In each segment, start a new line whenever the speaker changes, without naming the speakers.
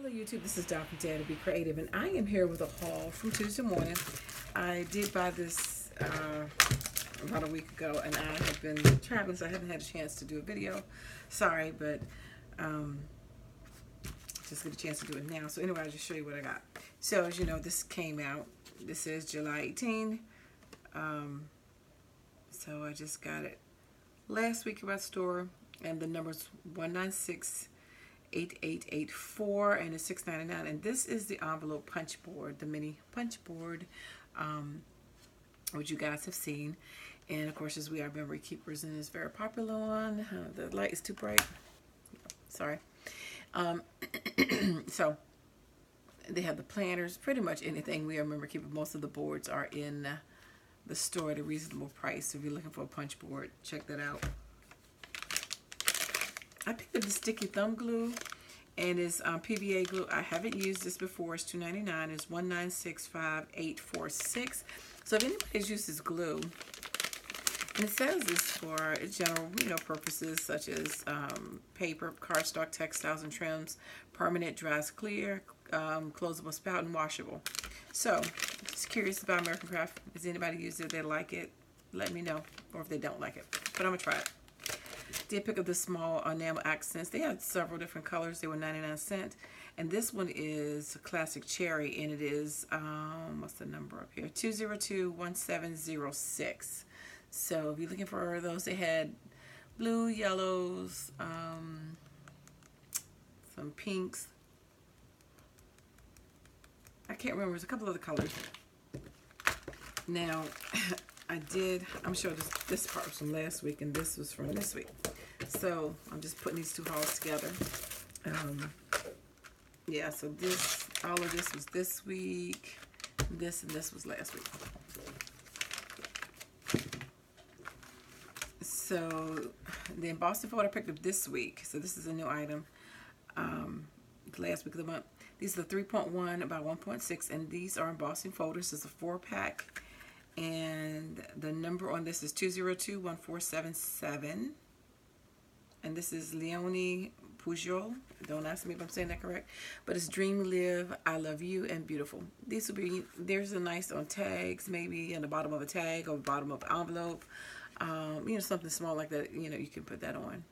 Hello YouTube, this is DaretoBeCreative, and I am here with a haul from Tuesday morning. I did buy this about a week ago, and I have been traveling, so I haven't had a chance to do a video. Sorry, but just get a chance to do it now. So anyway, I'll just show you what I got. So as you know, this came out. This is July 18. So I just got it last week at my store, and the number's 1968884, and it's $6.99. And this is the envelope punch board, the mini punch board, which you guys have seen. And of course, as we are memory keepers, and it's very popular on. The light is too bright. Sorry. So they have the planners, pretty much anything we are memory keeper. Most of the boards are in the store at a reasonable price. So if you're looking for a punch board, check that out. I picked up the sticky thumb glue, and it's PVA glue. I haven't used this before. It's $2.99. It's 1965846. So if anybody's used this glue, and it says it's for general, purposes such as paper, cardstock, textiles, and trims, permanent, dries clear, closable spout, and washable. So just curious about American Craft. Has anybody used it? They like it? Let me know, or if they don't like it. But I'm gonna try it. Did pick up the small enamel accents. They had several different colors. They were 99¢. And this one is classic cherry, and it is what's the number up here? 2021706. So if you're looking for those, they had blue, yellows, some pinks. I can't remember. There's a couple other colors. Now, I'm sure this part was from last week, and this was from this week. So I'm just putting these two hauls together. Yeah, so all of this was this week. This and this was last week. So the embossing folder I picked up this week. So this is a new item. Last week of the month. These are the 3.1 by 1.6, and these are embossing folders. It's a 4-pack. And the number on this is 2021477. And this is Leonie Pujol. Don't ask me if I'm saying that correct. But it's Dream, Live, I Love You, and Beautiful. These will be, there's a nice on tags, maybe in the bottom of a tag or bottom of an envelope. Something small like that, you can put that on.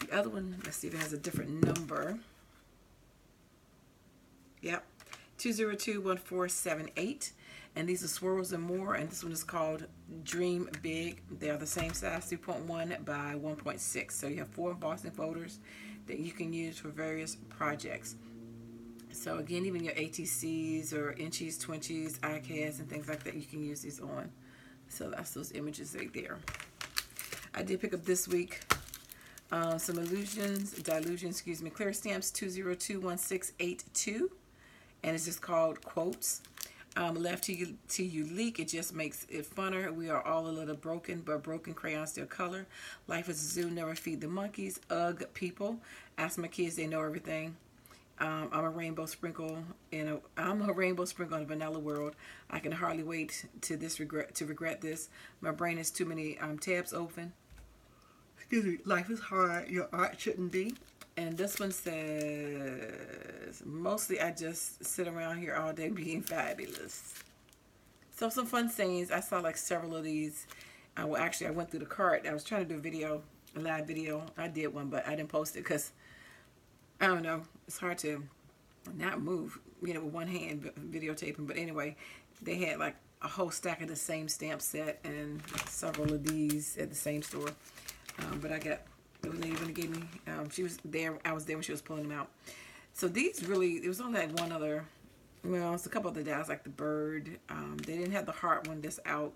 The other one, let's see if it has a different number. Yep. 2021478, and these are Swirls and More, and this one is called Dream Big. They are the same size, 3.1 by 1.6. So you have 4 embossing folders that you can use for various projects. So again, even your ATCs or inchies, twinchies, iCads, and things like that, you can use these on. So that's those images right there. I did pick up this week some dilution, clear stamps, 2021682. And it's just called Quotes. Left to you leak, it just makes it funner. We are all a little broken, but broken crayons still color. Life is a zoo, never feed the monkeys. Ugh, people. Ask my kids, they know everything. I'm a rainbow sprinkle in a vanilla world. I can hardly wait to regret this. My brain has too many tabs open. Excuse me. Life is hard. Your art shouldn't be. And this one says, mostly I just sit around here all day being fabulous. So some fun sayings. I saw like several of these. Well, actually, I went through the cart. I was trying to do a live video. I did one, but I didn't post it because, I don't know, it's hard to not move, with one hand videotaping. But anyway, they had like a whole stack of the same stamp set and several of these at the same store. But I got... The lady when it gave me, she was there. I was there when she was pulling them out. So these really, it was only like one other. Well, it's a couple other dies like the bird. They didn't have the heart one that's out,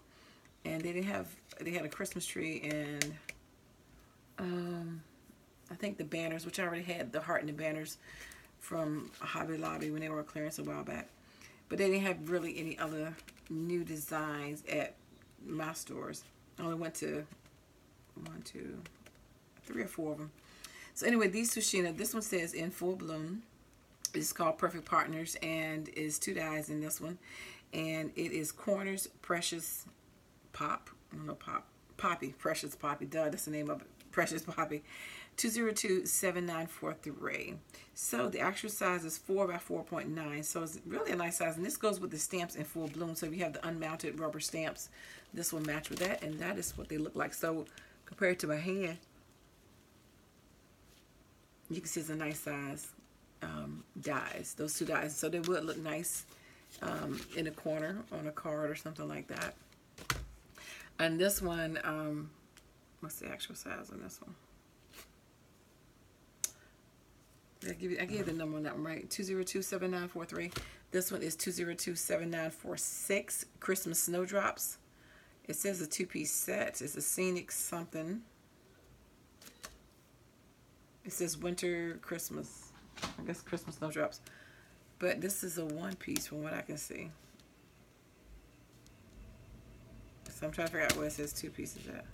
and they didn't have. They had a Christmas tree and I think the banners, which I already had the heart and the banners from Hobby Lobby when they were on clearance a while back. But they didn't have really any other new designs at my stores. I only went to 3 or 4 of them. So anyway, these Sushina, this one says In Full Bloom. It's called Perfect Partners, and is 2 dies in this one. And it is Corners Precious Pop. I don't know, Poppy. Precious Poppy. Duh, that's the name of it. Precious Poppy. 2027943. So the actual size is 4 by 4.9. So it's really a nice size. And this goes with the stamps in full bloom. So if you have the unmounted rubber stamps, this will match with that. And that is what they look like. So compared to my hand, you can see it's a nice size dies. Those two dies. So they would look nice in a corner on a card or something like that. And this one, what's the actual size on this one? I gave you the number on that one, right? 2027943. This one is 2027946. Christmas Snowdrops. It says a 2-piece set. It's a scenic something. It says winter Christmas. I guess Christmas Snowdrops. But this is a 1-piece from what I can see. So I'm trying to figure out where it says 2 pieces at.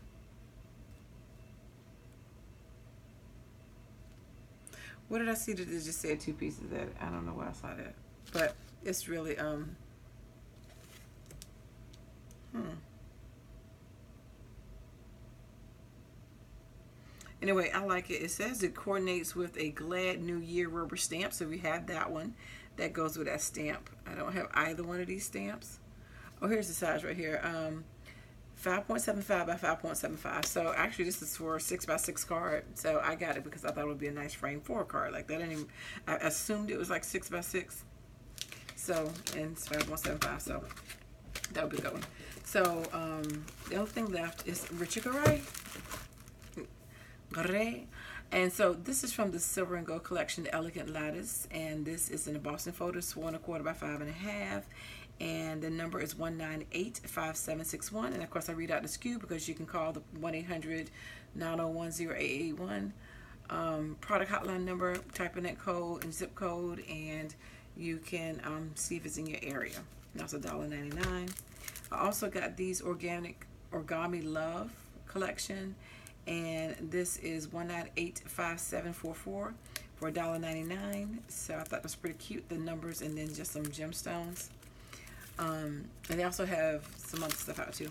What did I see that it just said 2 pieces at? I don't know where I saw that. But it's really, Anyway, I like it. It says it coordinates with a Glad New Year rubber stamp. So we have that one. That goes with that stamp. I don't have either one of these stamps. Oh, here's the size right here. 5.75 by 5.75. So actually this is for a 6x6 card. So I got it because I thought it would be a nice frame for a card like that. I assumed it was like 6x6. So, and it's 5.75. So that would be a good one. So the only thing left is Richard Garay. And so this is from the Silver and Gold collection, the Elegant Lattice. And this is in the Boston folder. It's 1 1/4 by 5 1/2. And the number is 1985761. And of course I read out the SKU because you can call the 1-800-901-0881 product hotline number, type in that code and zip code, and you can see if it's in your area. And that's $1.99. I also got these organic Origami Love collection, and this is 1985744 for $1.99. So I thought it was pretty cute, the numbers, and then just some gemstones. And they also have some other stuff out too.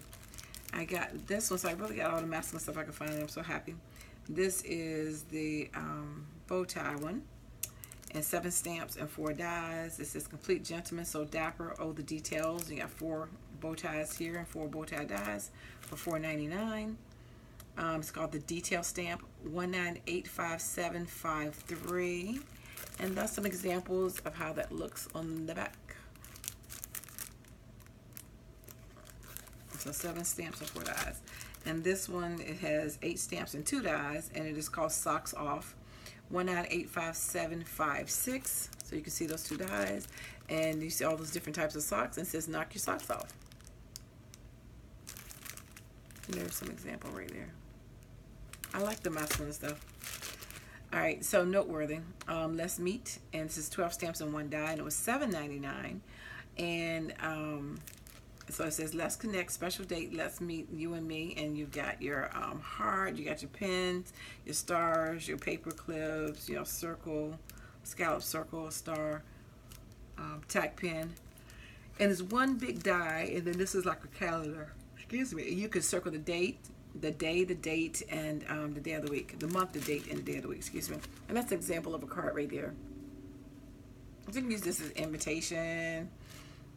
I got this one, so I really got all the masculine stuff I could find, and I'm so happy. This is the bow tie one, and 7 stamps and 4 dies. This is Complete Gentleman, so dapper. Oh, the details. You got 4 bow ties here and 4 bow tie dies for $4.99. It's called the Detail Stamp 1985753, and that's some examples of how that looks on the back. So 7 stamps and 4 dies. And this one, it has 8 stamps and 2 dies, and it is called Socks Off 1985756. So you can see those 2 dies, and you see all those different types of socks, and it says knock your socks off. And there's some example right there. I like the masculine stuff. Alright, so noteworthy. Let's Meet, and this is 12 stamps and 1 die, and it was $7.99. And so it says, let's connect, special date, let's meet, you and me. And you've got your heart, you got your pens, your stars, your paper clips, you know, circle, scallop circle, star, tack pen. And it's one big die, and then this is like a calendar. Excuse me. You can circle the date, the day, the date, and the day of the week. The month, the date, and the day of the week, excuse me. And that's an example of a card right there. So you can use this as invitation,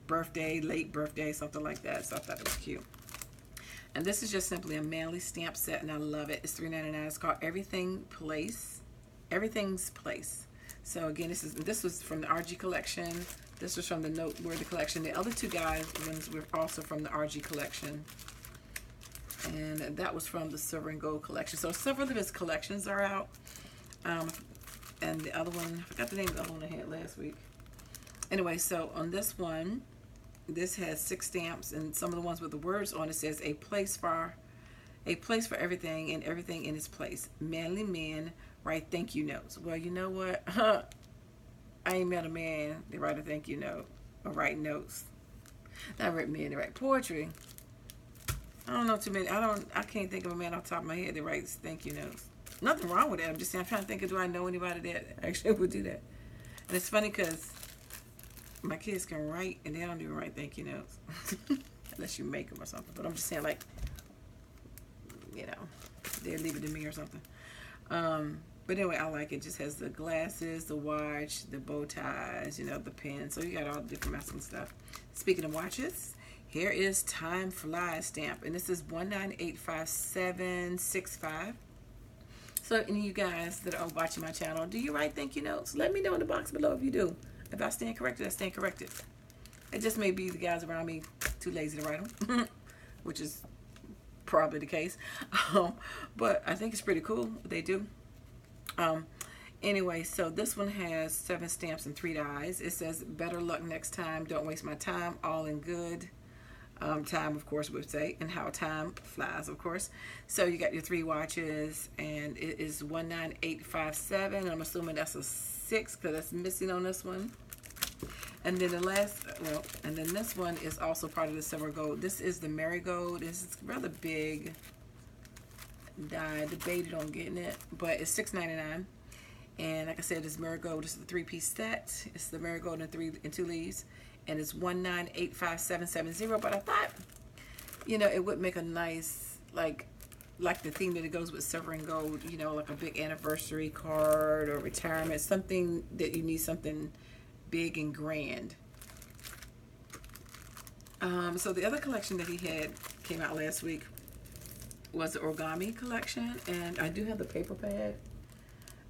birthday, late birthday, something like that. So I thought it was cute. And this is just simply a manly stamp set, and I love it. It's $3.99. It's called Everything's Place. So again, this was from the RG collection. This was from the Noteworthy collection. The other 2 guys ones were also from the RG collection, and that was from the Silver and Gold collection. So several of his collections are out. And the other one, I forgot the name of the other one I had last week. Anyway, so on this one, this has 6 stamps, and some of the ones with the words on it says a place for everything, and everything in its place. Manly men write thank you notes. Well, you know what? I ain't met a man that write a thank you note or write notes. I read men that write poetry. I don't know too many. I can't think of a man off the top of my head that writes thank you notes. Nothing wrong with that. I'm just saying, I'm trying to think of, do I know anybody that actually would do that? And it's funny because my kids can write, and they don't even write thank you notes. Unless you make them or something. But I'm just saying, like, you know, They'll leave it to me or something. But anyway, I like it. Just has the glasses, the watch, the bow ties, you know, the pen. So you got all the different masculine stuff. Speaking of watches, here is Time Flies stamp. And this is 1985765. So any of you guys that are watching my channel, do you write thank you notes? Let me know in the box below if you do. If I stand corrected, I stand corrected. It just may be the guys around me too lazy to write them, which is probably the case. But I think it's pretty cool what they do. Anyway, so this one has 7 stamps and 3 dies. It says, better luck next time. Don't waste my time. All in good. Time, of course, would say, and how time flies, of course. So you got your 3 watches, and it is 19857. I'm assuming that's a 6 because that's missing on this one. And then the last, well, and then this one is also part of the silver gold. This is the marigold. This is rather big die. Debated on getting it, but it's $6.99. And like I said, it's marigold. This is the 3-piece set. It's the marigold in 3 and 2 leaves. And it's 1985770. But I thought, you know, it would make a nice, like the theme that it goes with silver and gold, you know, like a big anniversary card or retirement, something that you need something big and grand. So the other collection that he had came out last week was the origami collection, and I do have the paper pad,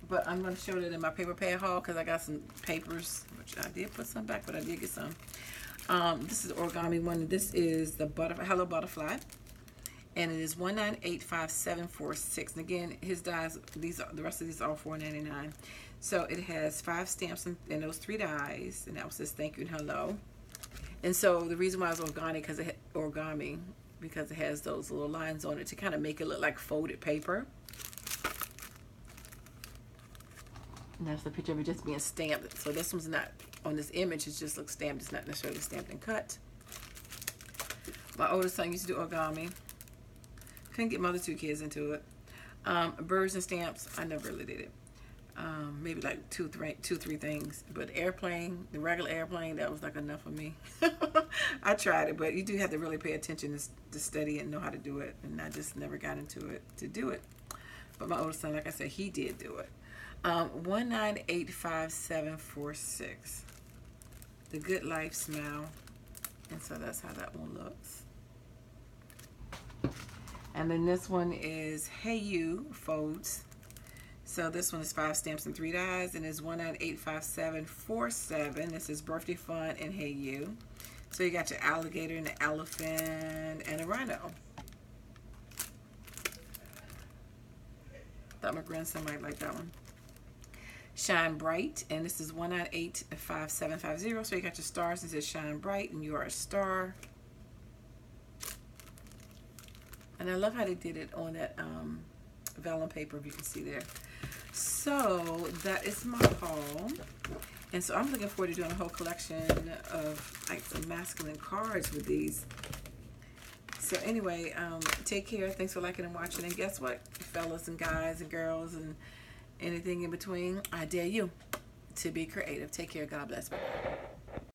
but I'm going to show it in my paper pad haul because I got some papers, which I did put some back, but I did get some. This is the origami one. This is the Hello Butterfly, and it is 1985746. And again, his dies, the rest of these are all $4.99. So it has 5 stamps and those 3 dies, and that says thank you and hello. And so the reason why it's origami because it has those little lines on it to kind of make it look like folded paper. And that's the picture of it just being stamped. So this one's not on this image, it just looks stamped. It's not necessarily stamped and cut. My oldest son used to do origami. Couldn't get my other 2 kids into it. Birds and stamps, I never really did it. Maybe like 2, 3 things, but airplane, the regular airplane, that was like enough for me. I tried it, but you do have to really pay attention to study and know how to do it, and I just never got into it to do it. But my oldest son, like I said, he did do it. 1985746. The Good Life Smile, and so that's how that one looks. And then this one is Hey You Folds. So this one is 5 stamps and 3 dies, and it's 1985747. This is Birthday Fun and Hey You. So you got your alligator and an elephant and a rhino. Thought my grandson might like that one. Shine Bright, and this is 1985750. So you got your stars, and it says Shine Bright, and you are a star. And I love how they did it on that vellum paper, if you can see there. So that is my haul, and so I'm looking forward to doing a whole collection of like some masculine cards with these. So anyway, take care. Thanks for liking and watching. And guess what, fellas and guys and girls and anything in between, I dare you to be creative. Take care. God bless. Bye.